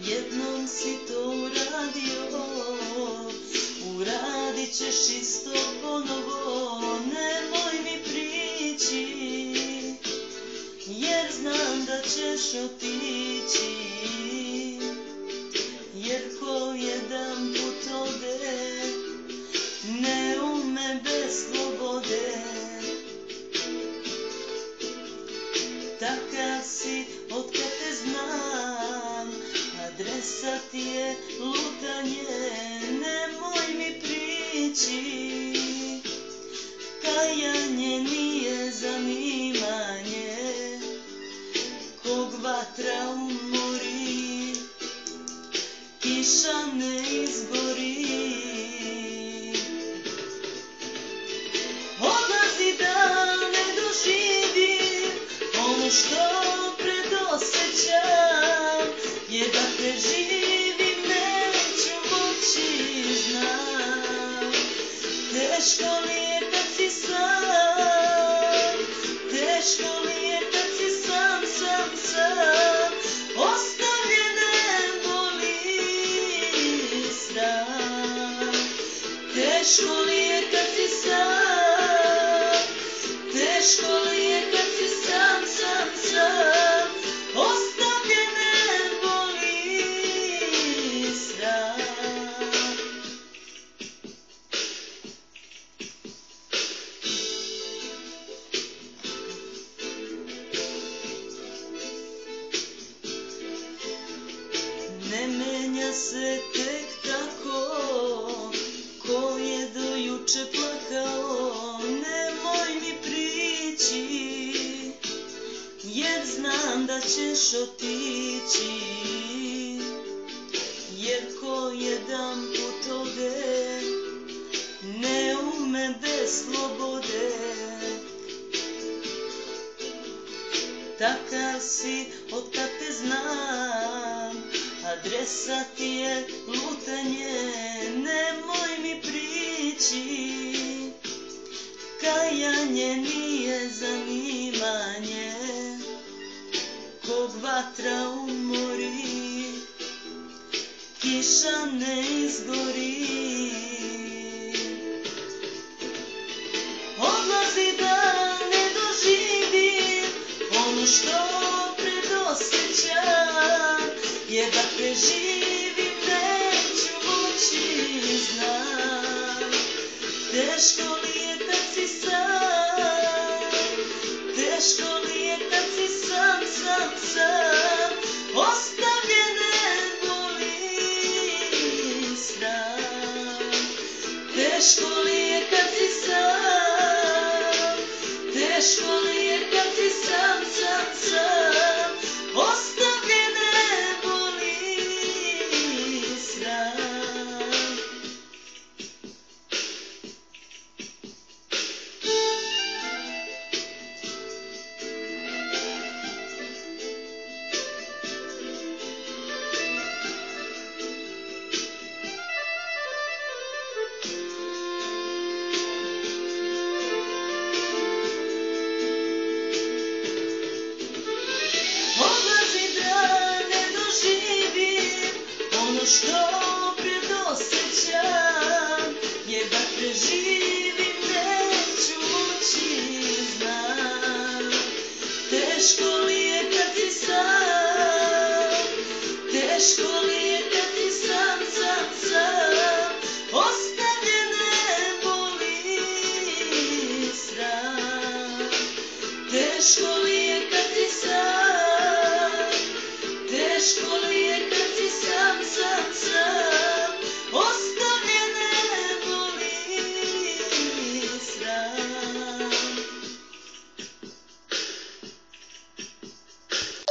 Jednom si to uradio, uradit ćeš isto ponovo, nemoj mi prići, jer znam da ćeš otići, jer ko jedan put ode, ne ume bez slobode. Takav si otkad te znam, adresa ti je lutanje, nemoj mi prići, kajanje nije zanimanje, kog vatra umori, kiša ne izgori. Odlazi da ne doživim ono što predosjećam, jer da preživim neću moći, znam. Teško li je kad si sam, teško li je kad si sam, ostavljene boli sram. Teško li je kad si sam, teško li je kad si sam, ostavljene boli sram. Ne menja se tek tako, ko je do juče plakao, nemoj mi prići, jer znam da ćeš otići, jer ko jedan put ode, ne ume bez slobode. Takav si otkad te znam, adresa ti je lutanje, nemoj mi prići, kajanje nije zanimanje, kog vatra umori, kiša ne izgori. Odlazi da ne doživim ono što predosjećam, jer da preživim neću moći, znam. Teško li je kad si sam, teško li je kad si sam, ostavljene boli sram. Teško li je kad si sam, teško li je kad si sam, ostavljene boli sram. Ono što predosjećam, jer da preživim neću moći, znam. Teško li je kad si sam, teško li je kad si sam, ostavljene boli sram. Teško